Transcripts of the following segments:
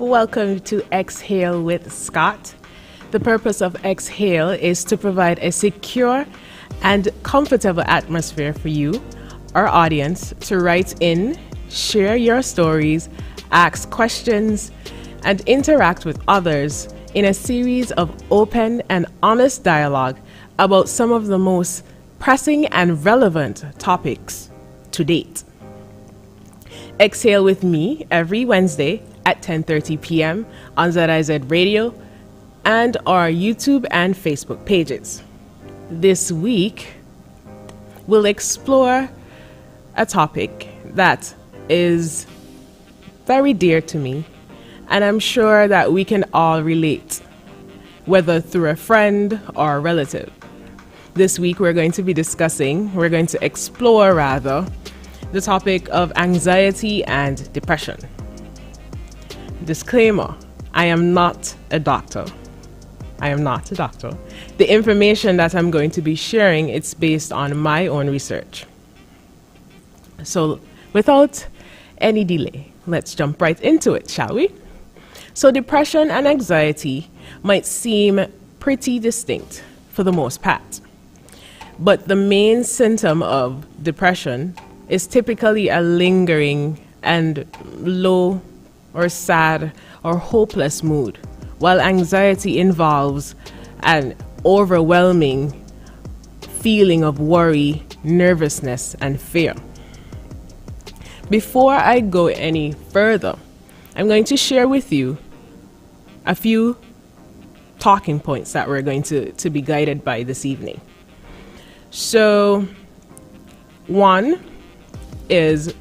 Welcome to X-Hale with Scot. The purpose of X-Hale is to provide a secure and comfortable atmosphere for you, our audience, to write in, share your stories, ask questions, and interact with others in a series of open and honest dialogue about some of the most pressing and relevant topics to date. X-Hale with me every Wednesday at 10:30 p.m. on ZIZ Radio and our YouTube and Facebook pages. This week, we'll explore a topic that is very dear to me, and I'm sure that we can all relate, whether through a friend or a relative. This week, we're going to explore the topic of anxiety and depression. Disclaimer, I am not a doctor. The information that I'm going to be sharing, it's based on my own research. So without any delay, let's jump right into it, shall we? So depression and anxiety might seem pretty distinct for the most part. But the main symptom of depression is typically a lingering and low or sad or hopeless mood, while anxiety involves an overwhelming feeling of worry, nervousness, and fear. Before I go any further, I'm going to share with you a few talking points that we're going to be guided by this evening. So, one is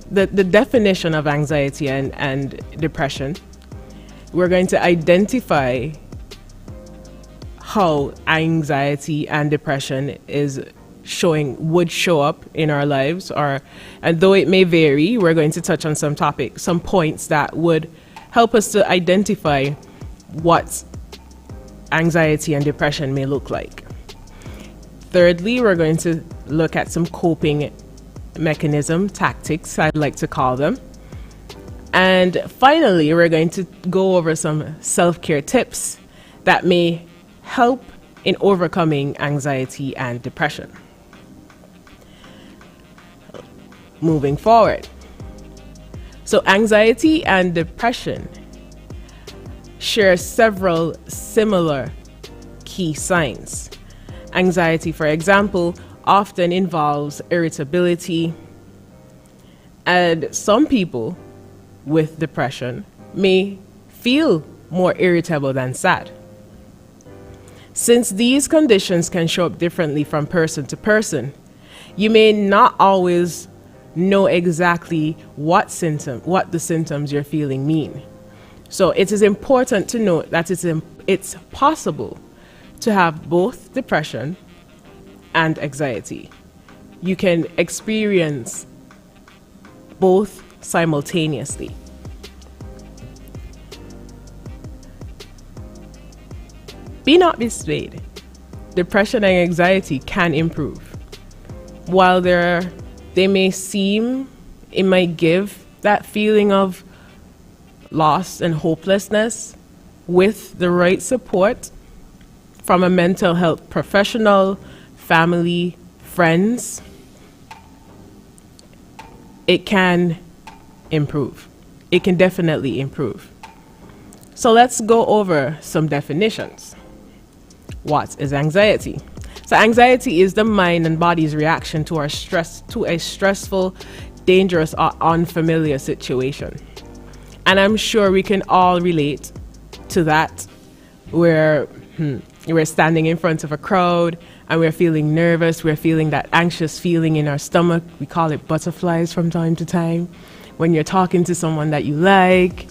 the definition of anxiety and depression. We're going to identify how anxiety and depression would show up in our lives, and though it may vary, we're going to touch on some points that would help us to identify what anxiety and depression may look like. Thirdly, we're going to look at some coping tactics, I'd like to call them. And finally, we're going to go over some self-care tips that may help in overcoming anxiety and depression. Moving forward. So anxiety and depression share several similar key signs. Anxiety, for example, often involves irritability, and some people with depression may feel more irritable than sad. Since these conditions can show up differently from person to person, you may not always know exactly what the symptoms you're feeling mean. So it is important to note that it's possible to have both depression and anxiety. You can experience both simultaneously. Be not dismayed. Depression and anxiety can improve. While it might give that feeling of loss and hopelessness, with the right support from a mental health professional, family, friends, it can improve. It can definitely improve. So let's go over some definitions. What is anxiety? So anxiety is the mind and body's reaction to a stressful, dangerous, or unfamiliar situation. And I'm sure we can all relate to that, where we're standing in front of a crowd and we're feeling nervous, we're feeling that anxious feeling in our stomach. We call it butterflies from time to time. When you're talking to someone that you like,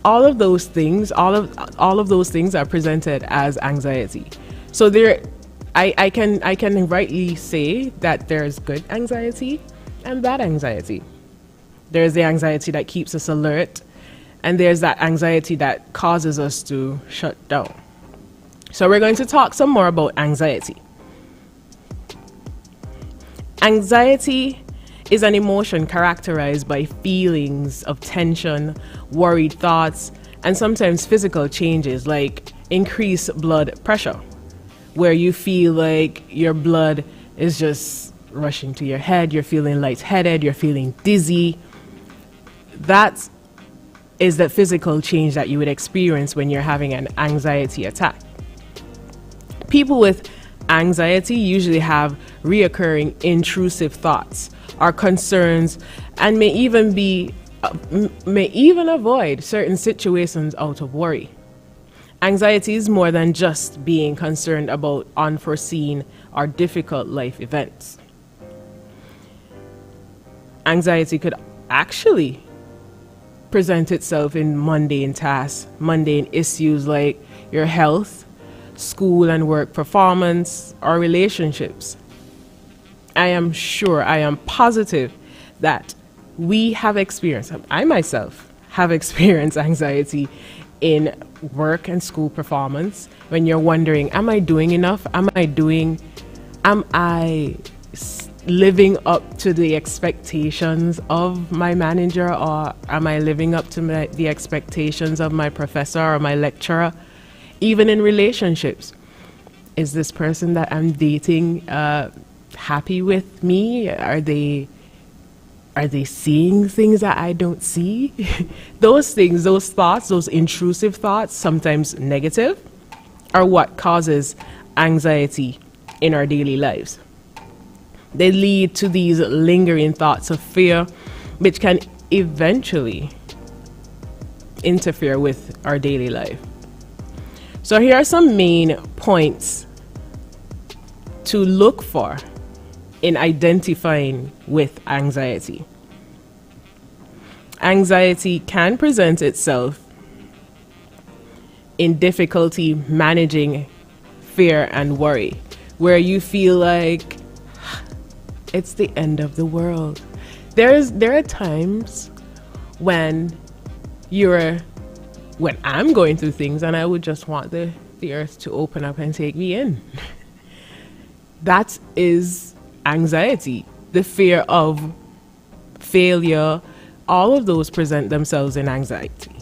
all of those things are presented as anxiety. So I can rightly say that there's good anxiety and bad anxiety. There's the anxiety that keeps us alert, and there's that anxiety that causes us to shut down. So we're going to talk some more about anxiety. Anxiety is an emotion characterized by feelings of tension, worried thoughts, and sometimes physical changes like increased blood pressure, where you feel like your blood is just rushing to your head, you're feeling lightheaded, you're feeling dizzy. That is the physical change that you would experience when you're having an anxiety attack. People with anxiety usually have reoccurring intrusive thoughts or concerns, and may even avoid certain situations out of worry. Anxiety is more than just being concerned about unforeseen or difficult life events. Anxiety could actually present itself in mundane tasks, mundane issues like your health, school and work performance, or relationships. I am positive that we have experienced, I myself have experienced anxiety in work and school performance, when you're wondering, am I doing enough? Am I living up to the expectations of my manager, or am I living up to the expectations of my professor or my lecturer? Even in relationships, is this person that I'm dating happy with me? Are they seeing things that I don't see? Those things, those thoughts, those intrusive thoughts, sometimes negative, are what causes anxiety in our daily lives. They lead to these lingering thoughts of fear, which can eventually interfere with our daily life. So here are some main points to look for in identifying with anxiety. Anxiety can present itself in difficulty managing fear and worry, where you feel like it's the end of the world. There are times when I'm going through things and I would just want the earth to open up and take me in. That is anxiety, the fear of failure. All of those present themselves in anxiety.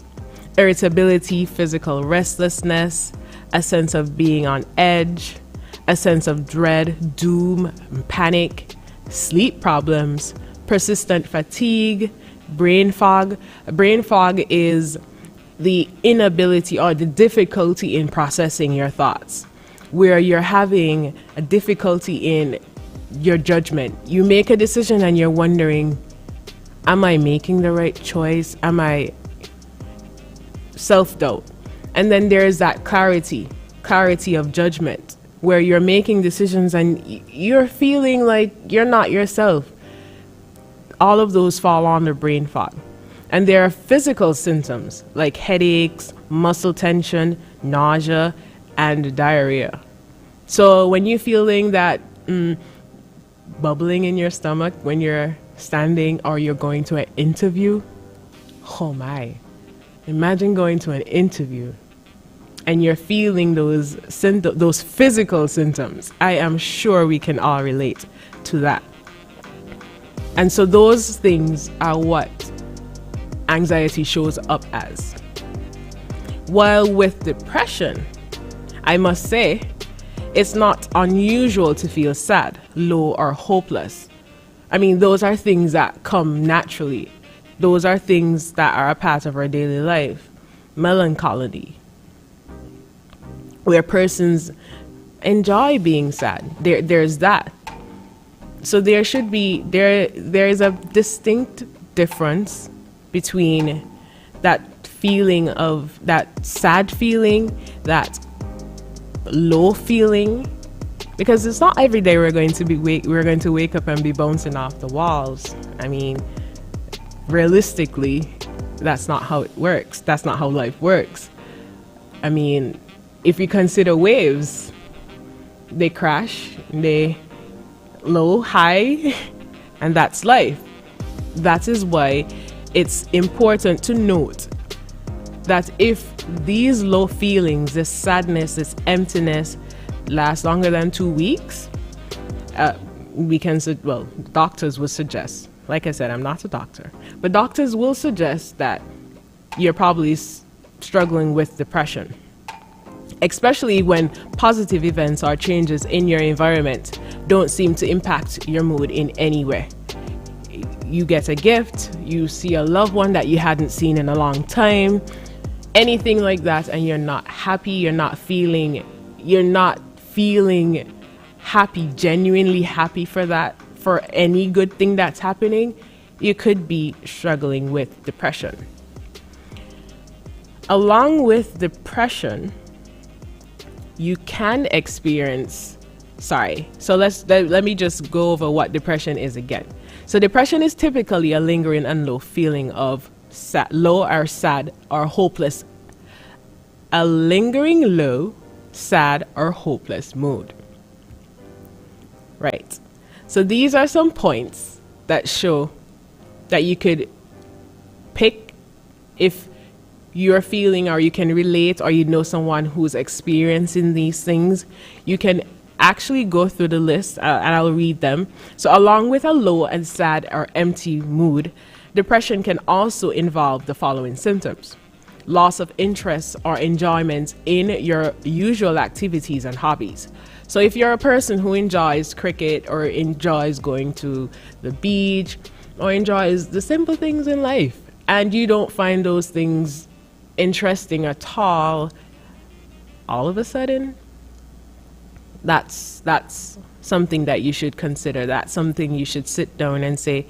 Irritability, physical restlessness, a sense of being on edge, a sense of dread, doom, panic, sleep problems, persistent fatigue, brain fog. Brain fog is the inability or the difficulty in processing your thoughts, where you're having a difficulty in your judgment. You make a decision and you're wondering, am I making the right choice? Am I self-doubt? And then there's that clarity of judgment, where you're making decisions and you're feeling like you're not yourself. All of those fall under brain fog. And there are physical symptoms like headaches, muscle tension, nausea, and diarrhea. So when you're feeling that bubbling in your stomach when you're standing or you're going to an interview, oh my, imagine going to an interview and you're feeling those physical symptoms. I am sure we can all relate to that. And so those things are what anxiety shows up as. While with depression, I must say, it's not unusual to feel sad, low, or hopeless. I mean, those are things that come naturally. Those are things that are a part of our daily life. Melancholy, where persons enjoy being sad. There's that. So there is a distinct difference between that feeling of that sad feeling, that low feeling, because it's not every day we're going to wake up and be bouncing off the walls. I mean, realistically, that's not how it works. That's not how life works. I mean, if you consider waves, they crash, they low, high, and that's life. That is why it's important to note that if these low feelings, this sadness, this emptiness last longer than 2 weeks, doctors would suggest Like I said, I'm not a doctor, but doctors will suggest that you're probably struggling with depression, especially when positive events or changes in your environment don't seem to impact your mood in any way. You get a gift, you see a loved one that you hadn't seen in a long time, anything like that, and you're not happy, you're not feeling happy, genuinely happy for that, for any good thing that's happening, you could be struggling with depression. Along with depression, you can experience, let me just go over what depression is again. So depression is typically a lingering and low feeling of low or sad or hopeless. A lingering low, sad or hopeless mood. Right. So these are some points that show that you could pick if you're feeling, or you can relate, or you know someone who's experiencing these things. You can actually go through the list and I'll read them. So along with a low and sad or empty mood, depression can also involve the following symptoms: loss of interest or enjoyment in your usual activities and hobbies. So if you're a person who enjoys cricket or enjoys going to the beach or enjoys the simple things in life, and you don't find those things interesting at all of a sudden, that's something that you should consider. That's something you should sit down and say,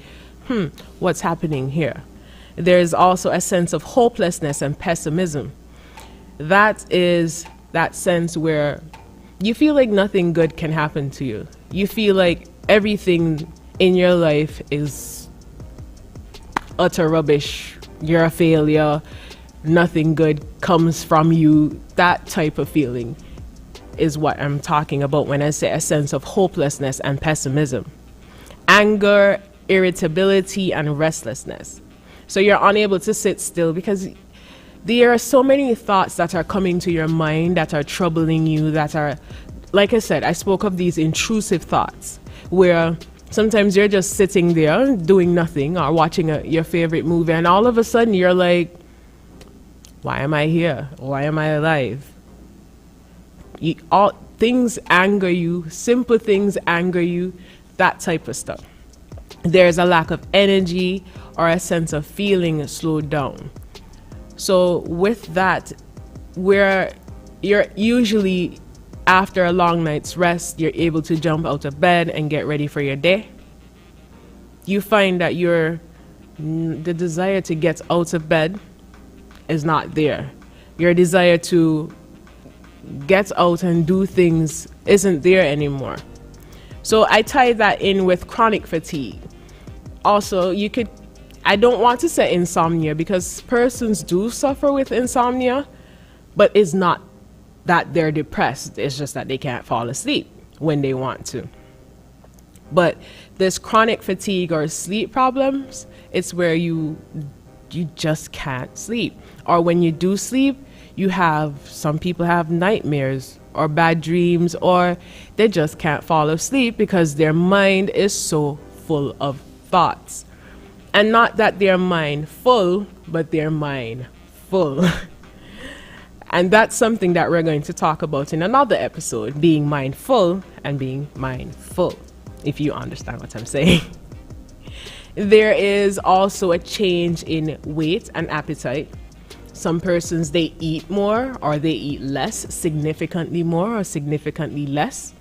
what's happening here? There's also a sense of hopelessness and pessimism. That is that sense where you feel like nothing good can happen to you. You feel like everything in your life is utter rubbish. You're a failure. Nothing good comes from you. That type of feeling is what I'm talking about when I say a sense of hopelessness and pessimism. Anger, irritability, and restlessness. So you're unable to sit still because there are so many thoughts that are coming to your mind that are troubling you, that are, like I said, I spoke of these intrusive thoughts where sometimes you're just sitting there doing nothing or watching your favorite movie, and all of a sudden you're like, why am I here? Why am I alive? All things anger you, simple things anger you, that type of stuff. There's a lack of energy or a sense of feeling slowed down. So with that, where you're usually, after a long night's rest, you're able to jump out of bed and get ready for your day, you find that the desire to get out of bed is not there. Your desire to get out and do things isn't there anymore. So I tie that in with chronic fatigue. Also, I don't want to say insomnia, because persons do suffer with insomnia, but it's not that they're depressed. It's just that they can't fall asleep when they want to. But this chronic fatigue or sleep problems, it's where you just can't sleep. Or when you do sleep, some people have nightmares or bad dreams, or they just can't fall asleep because their mind is so full of thoughts. And not that their mind full, but their mind full. And that's something that we're going to talk about in another episode, being mindful and being mindful, if you understand what I'm saying. There is also a change in weight and appetite. Some persons, they eat more or they eat less, significantly more or significantly less.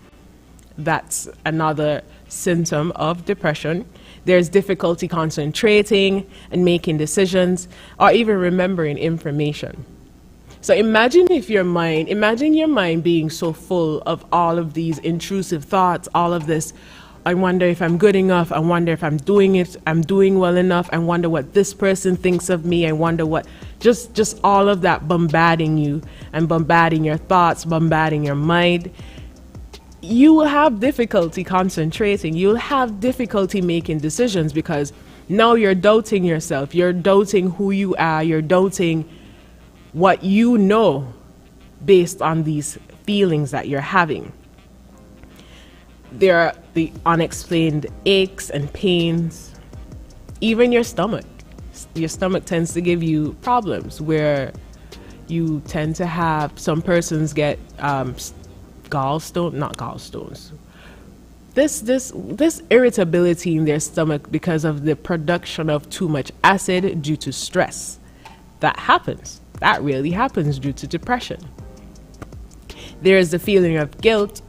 That's another symptom of depression. There's difficulty concentrating and making decisions or even remembering information. So imagine your mind being so full of all of these intrusive thoughts, all of this, I wonder if I'm good enough, I wonder if I'm doing well enough, I wonder what this person thinks of me, I wonder what, just all of that bombarding you and bombarding your thoughts, bombarding your mind. You will have difficulty concentrating, you'll have difficulty making decisions, because now you're doubting yourself, you're doubting who you are, you're doubting what you know based on these feelings that you're having. There are the unexplained aches and pains, Even your stomach. Your stomach tends to give you problems where you tend to have, some persons get not gallstones. This irritability in their stomach because of the production of too much acid due to stress. That happens. That really happens due to depression. There is the feeling of guilt,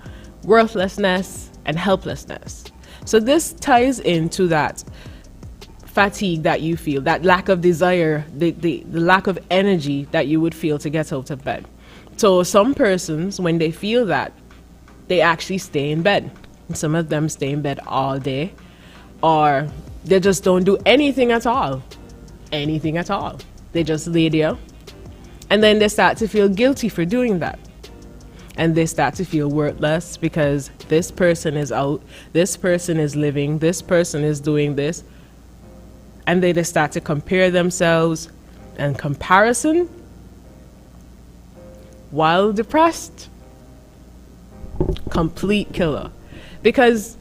worthlessness, and helplessness. So this ties into that fatigue that you feel, that lack of desire, the lack of energy that you would feel to get out of bed. So some persons, when they feel that, they actually stay in bed. Some of them stay in bed all day, or they just don't do anything at all. Anything at all. They just lay there. And then they start to feel guilty for doing that. And they start to feel worthless because this person is out, this person is living, this person is doing this. And they just start to compare themselves. And comparison, while depressed, complete killer. Because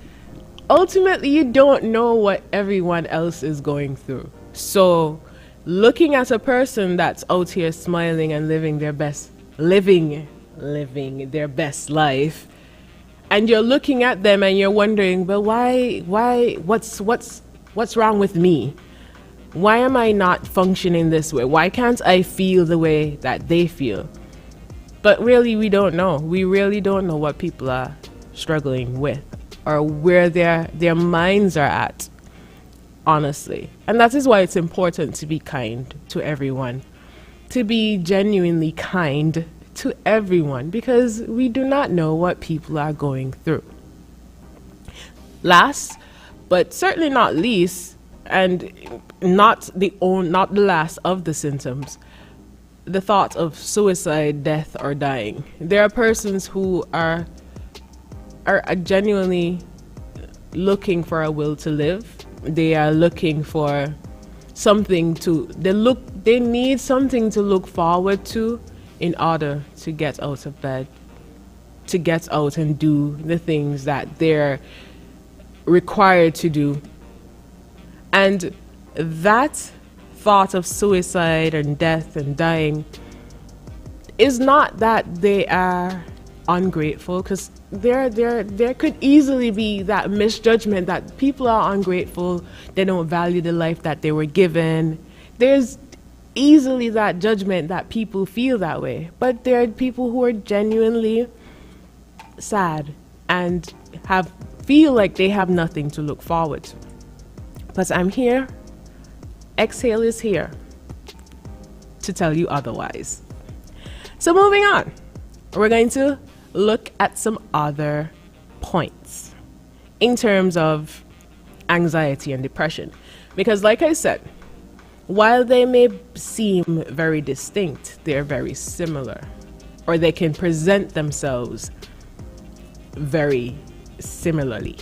ultimately you don't know what everyone else is going through. So looking at a person that's out here smiling and living their best, living their best life, and you're looking at them and you're wondering, well, what's wrong with me? Why am I not functioning this way? Why can't I feel the way that they feel? But really, we don't know. We really don't know what people are struggling with or where their minds are at, honestly. And that is why it's important to be kind to everyone, to be genuinely kind to everyone, because we do not know what people are going through. Last, but certainly not least, and not the last of the symptoms, the thought of suicide, death, or dying. There are persons who are genuinely looking for a will to live. They are looking for something they need something to look forward to in order to get out of bed, to get out and do the things that they're required to do. And that thought of suicide and death and dying is not that they are ungrateful, because there could easily be that misjudgment that people are ungrateful, they don't value the life that they were given. There's easily that judgment that people feel that way, but there are people who are genuinely sad and feel like they have nothing to look forward to. But I'm here, X-Hale is here to tell you otherwise. So moving on, we're going to look at some other points in terms of anxiety and depression. Because like I said, while they may seem very distinct, they're very similar, or they can present themselves very similarly.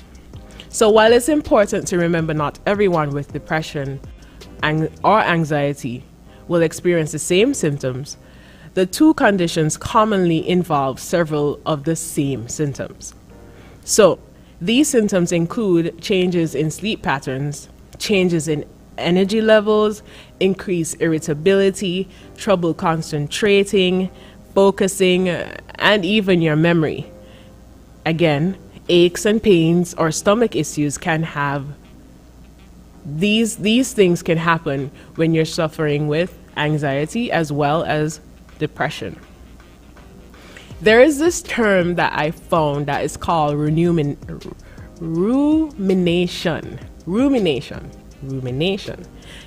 So while it's important to remember not everyone with depression or anxiety will experience the same symptoms, the two conditions commonly involve several of the same symptoms. So these symptoms include changes in sleep patterns, changes in energy levels, increased irritability, trouble concentrating, focusing, and even your memory. Again, aches and pains or stomach issues can have these things can happen when you're suffering with anxiety as well as depression. There is this term that I found that is called rumination. Rumination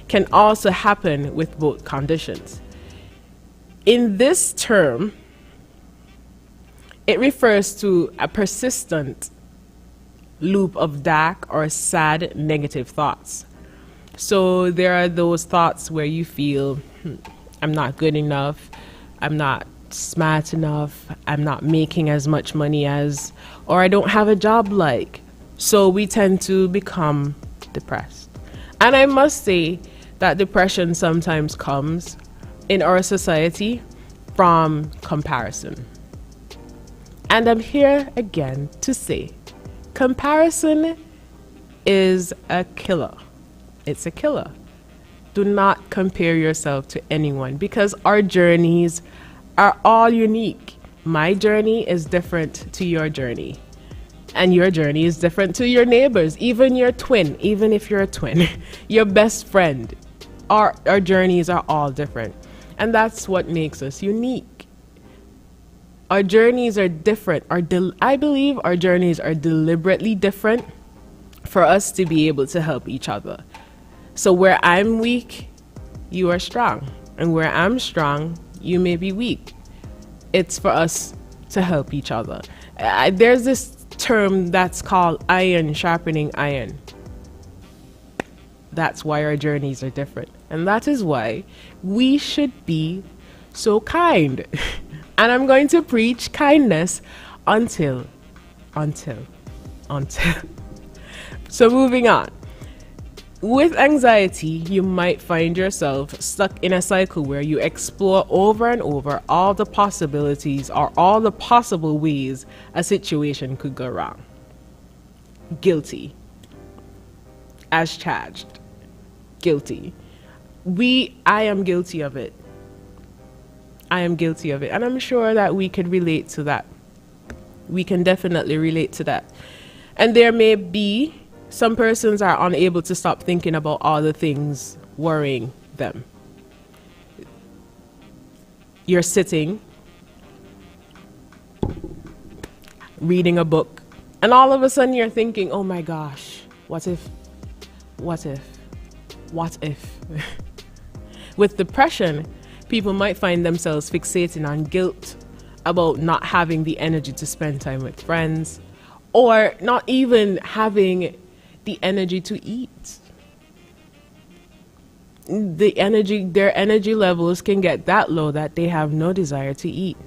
can also happen with both conditions. In this term, it refers to a persistent loop of dark or sad negative thoughts. So there are those thoughts where you feel, I'm not good enough, I'm not smart enough, I'm not making as much money as, or I don't have a job like. So we tend to become depressed. And I must say that depression sometimes comes in our society from comparison. And I'm here again to say, comparison is a killer. it's a killer. Do not compare yourself to anyone because our journeys are all unique. My journey is different to your journey. And your journey is different to your neighbors, even your twin, even if you're a twin, your best friend. Our journeys are all different. And that's what makes us unique. Our journeys are different. I believe our journeys are deliberately different for us to be able to help each other. So where I'm weak, you are strong. And where I'm strong, you may be weak. It's for us to help each other. There's this term that's called iron sharpening iron. That's why our journeys are different. And that is why we should be so kind. And I'm going to preach kindness until. So moving on. With anxiety, you might find yourself stuck in a cycle where you explore over and over all the possibilities or all the possible ways a situation could go wrong. Guilty. As charged. Guilty. I am guilty of it. I am guilty of it. And I'm sure that we can relate to that. We can definitely relate to that. And there may be some persons are unable to stop thinking about all the things worrying them. You're sitting, reading a book, and all of a sudden you're thinking, oh my gosh, what if? With depression, people might find themselves fixating on guilt about not having the energy to spend time with friends, or not even having the energy to eat. Their energy levels can get that low that they have no desire to eat.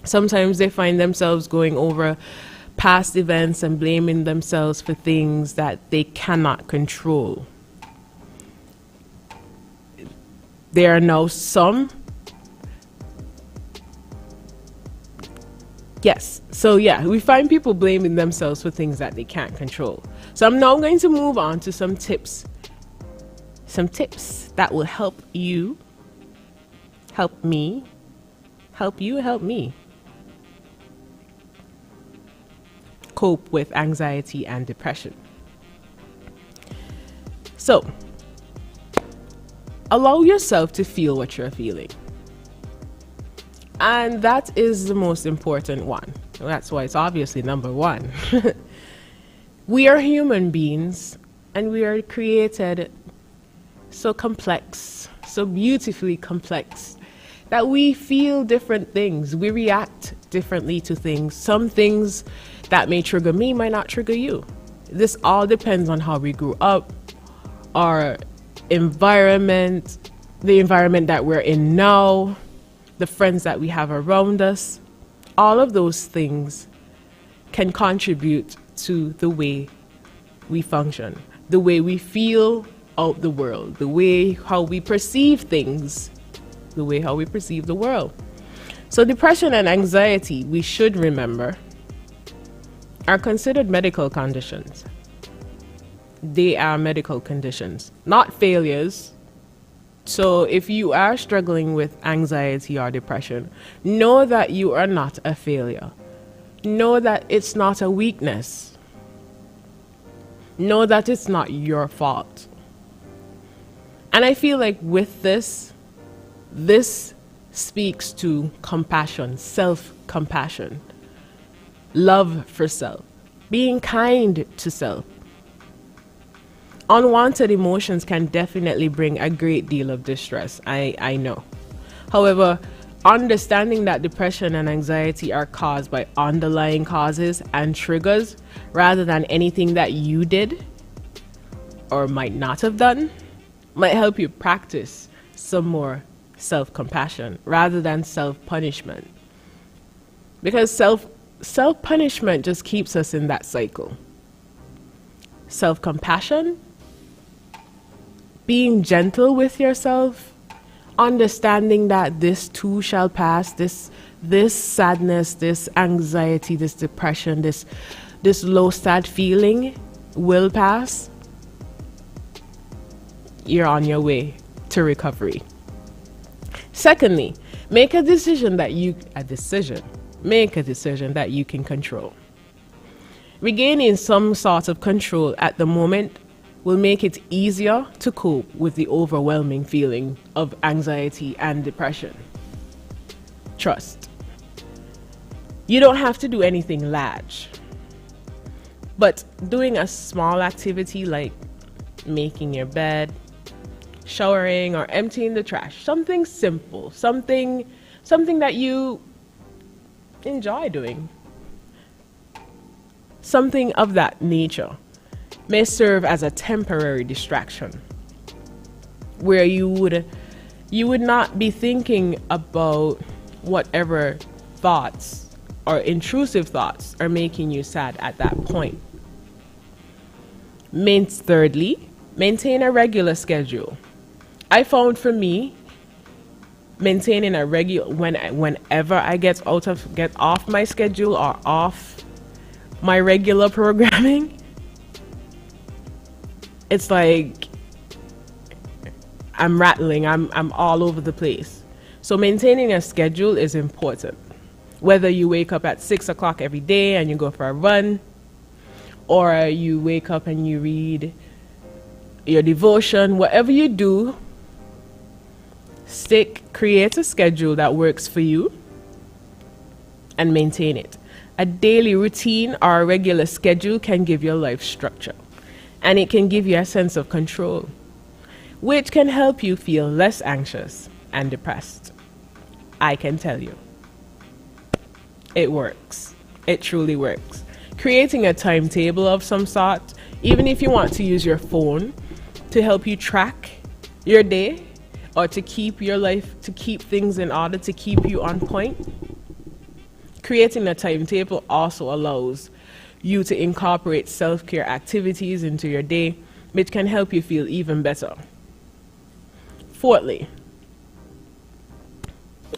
Sometimes they find themselves going over past events and blaming themselves for things that they cannot control. There are now some. Yes. So yeah, we find people blaming themselves for things that they can't control. So I'm now going to move on to some tips. Some tips that will help you, help me, help you, help me cope with anxiety and depression. So, allow yourself to feel what you're feeling. And that is the most important one. That's why it's obviously number one. We are human beings, and we are created so complex, so beautifully complex, that we feel different things. We react differently to things. Some things that may trigger me might not trigger you. This all depends on how we grew up, our environment, the environment that we're in now, the friends that we have around us. All of those things can contribute to the way we function, the way we feel out the world, the way how we perceive things, the way how we perceive the world. So depression and anxiety, we should remember, are considered medical conditions. They are medical conditions, not failures. So if you are struggling with anxiety or depression, know that you are not a failure. Know that it's not a weakness. Know that it's not your fault. And I feel like with this speaks to compassion, self-compassion, love for self, being kind to self. Unwanted emotions can definitely bring a great deal of distress, I know. However, understanding that depression and anxiety are caused by underlying causes and triggers rather than anything that you did or might not have done might help you practice some more self-compassion rather than self-punishment. Because self-punishment just keeps us in that cycle. Self-compassion, being gentle with yourself, understanding that this too shall pass, this sadness, this anxiety, this depression, this low sad feeling will pass. you're on your way to recovery. Secondly, make a decision that you can control. Regaining some sort of control at the moment will make it easier to cope with the overwhelming feeling of anxiety and depression. Trust. You don't have to do anything large, but doing a small activity like making your bed, showering, or emptying the trash, something simple, something that you enjoy doing, something of that nature may serve as a temporary distraction where you would not be thinking about whatever thoughts or intrusive thoughts are making you sad at that point. Thirdly, maintain a regular schedule. I found for me, maintaining a regular, whenever I get off my schedule or off my regular programming, it's like I'm rattling, I'm all over the place. So maintaining a schedule is important. Whether you wake up at 6 o'clock every day and you go for a run, or you wake up and you read your devotion, whatever you do, create a schedule that works for you and maintain it. A daily routine or a regular schedule can give your life structure, and it can give you a sense of control, which can help you feel less anxious and depressed. I can tell you, it works. It truly works. Creating a timetable of some sort, even if you want to use your phone to help you track your day or to keep your life, to keep things in order, to keep you on point. Creating a timetable also allows you to incorporate self-care activities into your day, which can help you feel even better. Fourthly,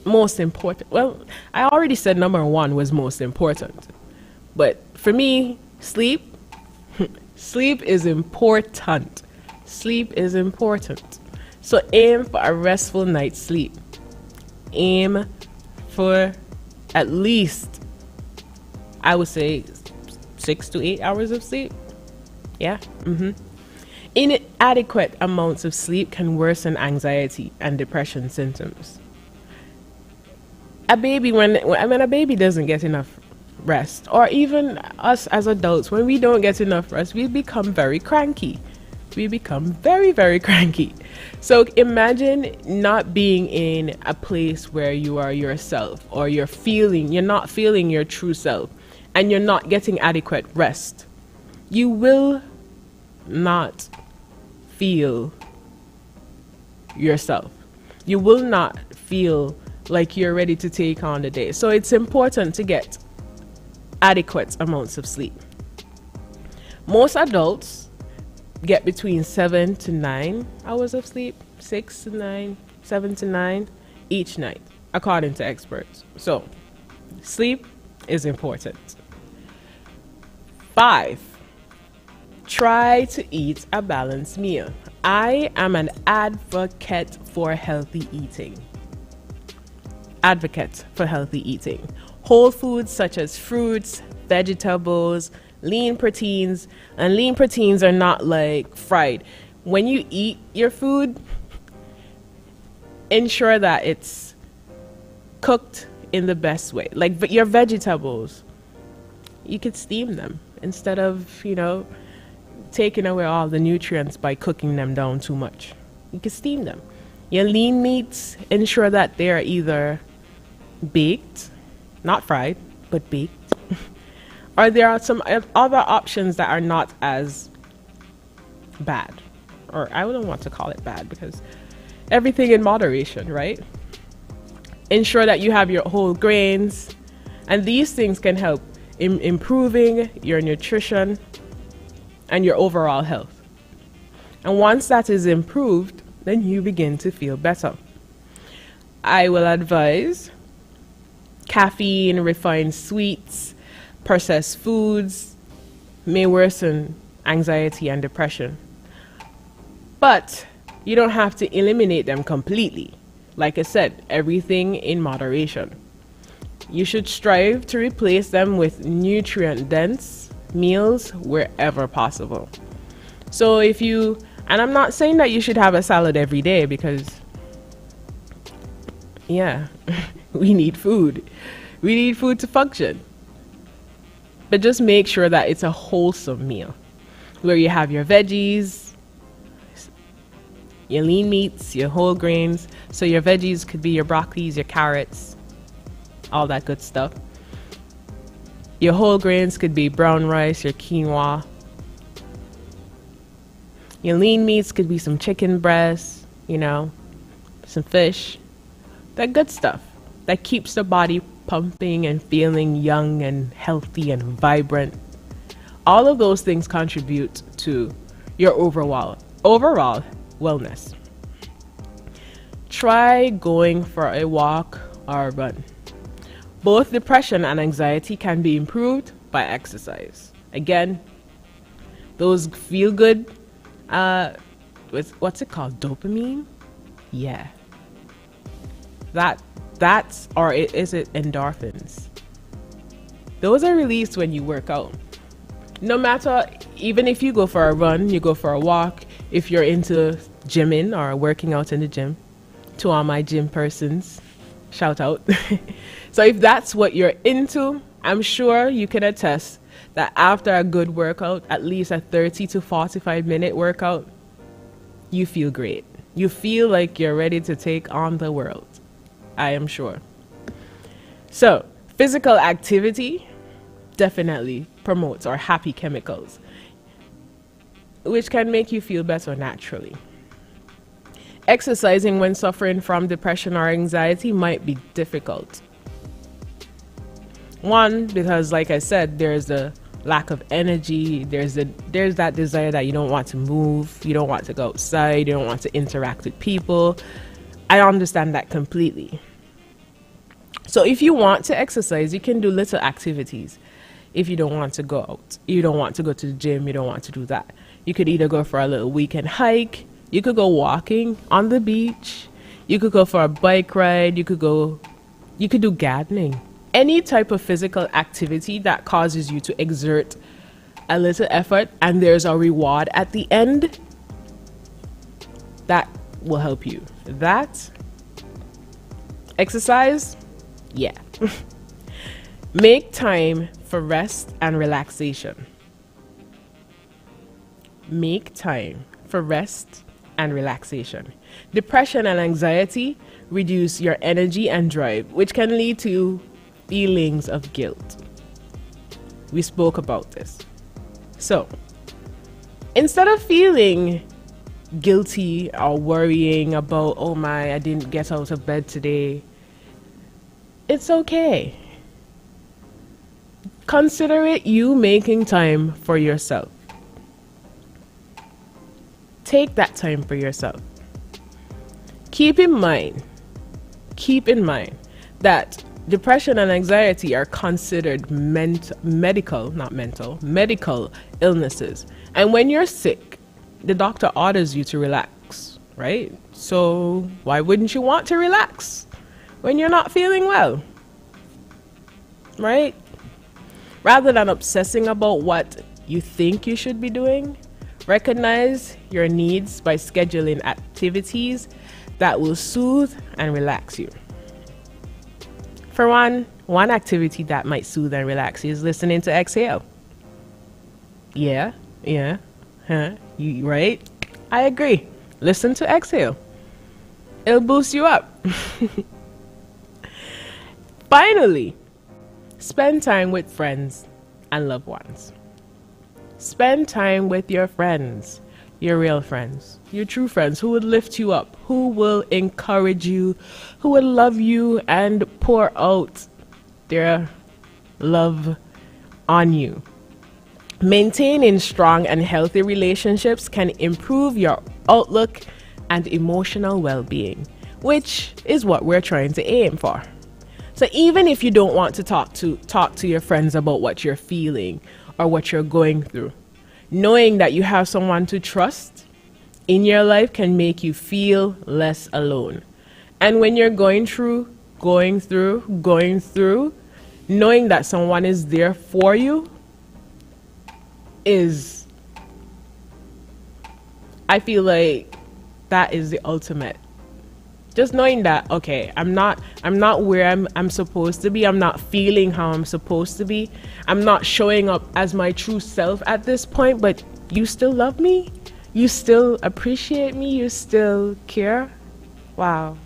most important, well, I already said number one was most important, but for me, sleep is important. Sleep is important. So aim for a restful night's sleep. Aim for at least, I would say, 6 to 8 hours of sleep. Yeah. Inadequate amounts of sleep can worsen anxiety and depression symptoms. When a baby doesn't get enough rest, or even us as adults, when we don't get enough rest, we become very cranky. We become very, very cranky. So imagine not being in a place where you are yourself, or you're not feeling your true self, and you're not getting adequate rest. You will not feel yourself. You will not feel like you're ready to take on the day. So it's important to get adequate amounts of sleep. Most adults get between 7 to 9 hours of sleep, 6 to 9, 7 to 9 each night, according to experts. So sleep is important. 5, try to eat a balanced meal. I am an advocate for healthy eating. Whole foods such as fruits, vegetables, lean proteins, and lean proteins are not like fried. When you eat your food, ensure that it's cooked in the best way. Like your vegetables, you could steam them instead of, taking away all the nutrients by cooking them down too much. You can steam them. Your lean meats, ensure that they are either baked, not fried, but baked. Or there are some other options that are not as bad. Or I wouldn't want to call it bad, because everything in moderation, right? Ensure that you have your whole grains, and these things can help in improving your nutrition and your overall health. And once that is improved, then you begin to feel better. I will advise caffeine, refined sweets, processed foods may worsen anxiety and depression. But You don't have to eliminate them completely. Like I said, everything in moderation. You should strive to replace them with nutrient-dense meals wherever possible. So and I'm not saying that you should have a salad every day because, yeah, we need food. We need food to function. But just make sure that it's a wholesome meal where you have your veggies, your lean meats, your whole grains. So your veggies could be your broccolis, your carrots, all that good stuff. Your whole grains could be brown rice, your quinoa. Your lean meats could be some chicken breasts, some fish. That good stuff that keeps the body pumping and feeling young and healthy and vibrant. All of those things contribute to your overall wellness. Try going for a walk or a run. Both depression and anxiety can be improved by exercise. Again, those feel good, what's it called? Dopamine? Yeah. Is it endorphins? Those are released when you work out. No matter, even if you go for a run, you go for a walk, if you're into gymming or working out in the gym, to all my gym persons, shout out. So if that's what you're into, I'm sure you can attest that after a good workout, at least a 30 to 45 minute workout, you feel great. You feel like you're ready to take on the world. I am sure. So physical activity definitely promotes our happy chemicals, which can make you feel better naturally. Exercising when suffering from depression or anxiety might be difficult. One, because like I said, there's a lack of energy. There's that desire that you don't want to move. You don't want to go outside. You don't want to interact with people. I understand that completely. So if you want to exercise, you can do little activities. If you don't want to go out, you don't want to go to the gym, you don't want to do that. You could either go for a little weekend hike. You could go walking on the beach. You could go for a bike ride. You could do gardening. Any type of physical activity that causes you to exert a little effort and there's a reward at the end, that will help you. That exercise, yeah. Make time for rest and relaxation. Make time for rest and relaxation. Depression and anxiety reduce your energy and drive, which can lead to feelings of guilt. We spoke about this. So, instead of feeling guilty or worrying about, oh my, I didn't get out of bed today, it's okay. Consider it you making time for yourself. Take that time for yourself. Keep in mind that depression and anxiety are considered medical illnesses. And when you're sick, the doctor orders you to relax, right? So why wouldn't you want to relax when you're not feeling well, right? Rather than obsessing about what you think you should be doing, recognize your needs by scheduling activities that will soothe and relax you. For one activity that might soothe and relax you is listening to X-Hale. Yeah, right? I agree. Listen to X-Hale. It'll boost you up. Finally, spend time with friends and loved ones. Spend time with your friends, your real friends, your true friends who would lift you up, who will encourage you, who will love you and pour out their love on you. Maintaining strong and healthy relationships can improve your outlook and emotional well-being, which is what we're trying to aim for. So even if you don't want to talk to your friends about what you're feeling or what you're going through, knowing that you have someone to trust in your life can make you feel less alone. And when you're going through, knowing that someone is there for you is, I feel like that is the ultimate. Just knowing that, okay, I'm not where I'm supposed to be. I'm not feeling how I'm supposed to be. I'm not showing up as my true self at this point, but you still love me. You still appreciate me. You still care. Wow.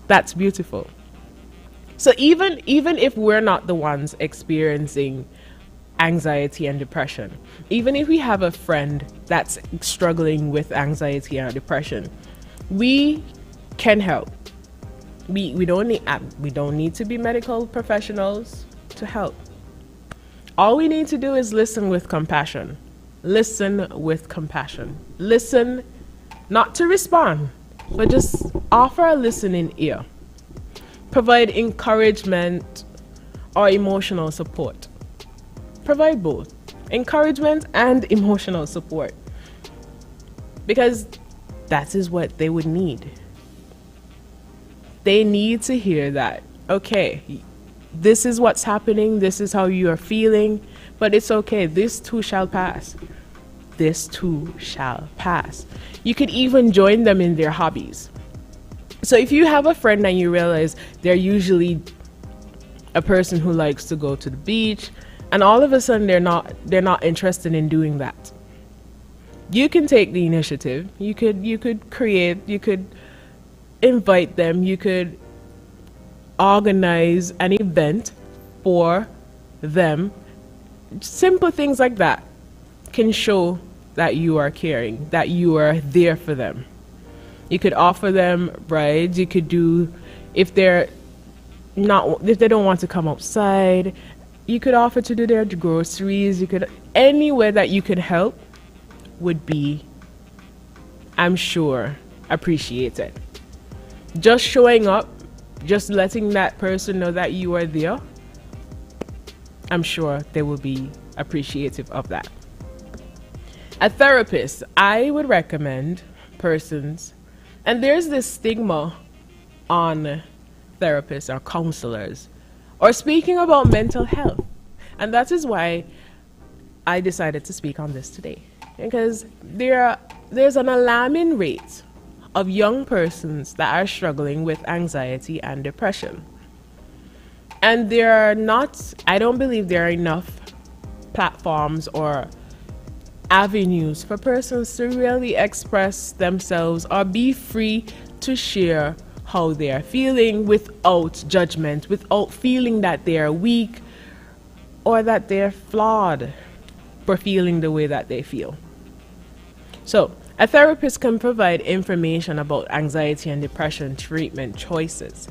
That's beautiful. So even if we're not the ones experiencing anxiety and depression, even if we have a friend that's struggling with anxiety and depression, we can help. We don't need to be medical professionals to help. All we need to do is listen with compassion. Listen with compassion. Listen, not to respond, but just offer a listening ear. Provide encouragement or emotional support. Provide both encouragement and emotional support, because that is what they would need. They need to hear that, okay, this is what's happening, this is how you are feeling, but it's okay, this too shall pass. This too shall pass. You could even join them in their hobbies. So if you have a friend and you realize they're usually a person who likes to go to the beach, and all of a sudden they're not interested in doing that, you can take the initiative. You could invite them, you could organize an event for them. Simple things like that can show that you are caring, that you are there for them. You could offer them rides. You could do, if they don't want to come outside, you could offer to do their groceries. You could, anywhere that you could help would be, I'm sure, appreciated. Just showing up, just letting that person know that you are there, I'm sure they will be appreciative of that. A therapist, I would recommend persons, and there's this stigma on therapists or counselors or speaking about mental health, and that is why I decided to speak on this today, because there's an alarming rate of young persons that are struggling with anxiety and depression. And I don't believe there are enough platforms or avenues for persons to really express themselves or be free to share how they are feeling without judgment, without feeling that they are weak or that they're flawed for feeling the way that they feel. So, a therapist can provide information about anxiety and depression treatment choices,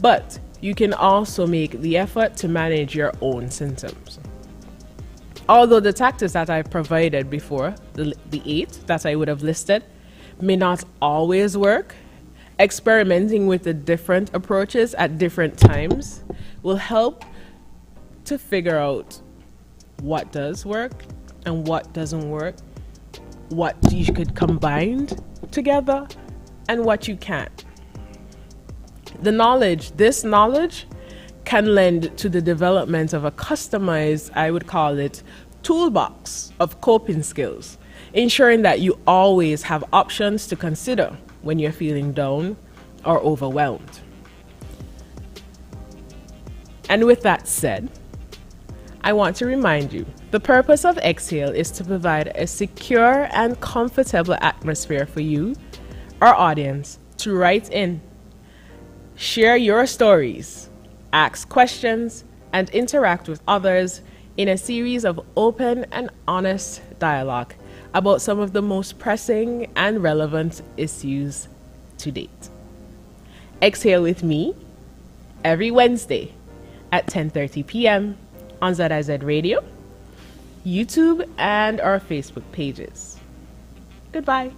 but you can also make the effort to manage your own symptoms. Although the tactics that I provided before, the 8 that I would have listed, may not always work, experimenting with the different approaches at different times will help to figure out what does work and what doesn't work, what you could combine together and what you can't. This knowledge can lend to the development of a customized, I would call it, toolbox of coping skills, ensuring that you always have options to consider when you're feeling down or overwhelmed. And with that said, I want to remind you, the purpose of X-Hale is to provide a secure and comfortable atmosphere for you, our audience, to write in, share your stories, ask questions, and interact with others in a series of open and honest dialogue about some of the most pressing and relevant issues to date. X-Hale with me every Wednesday at 10:30 p.m. on ZIZ Radio, YouTube, and our Facebook pages. Goodbye.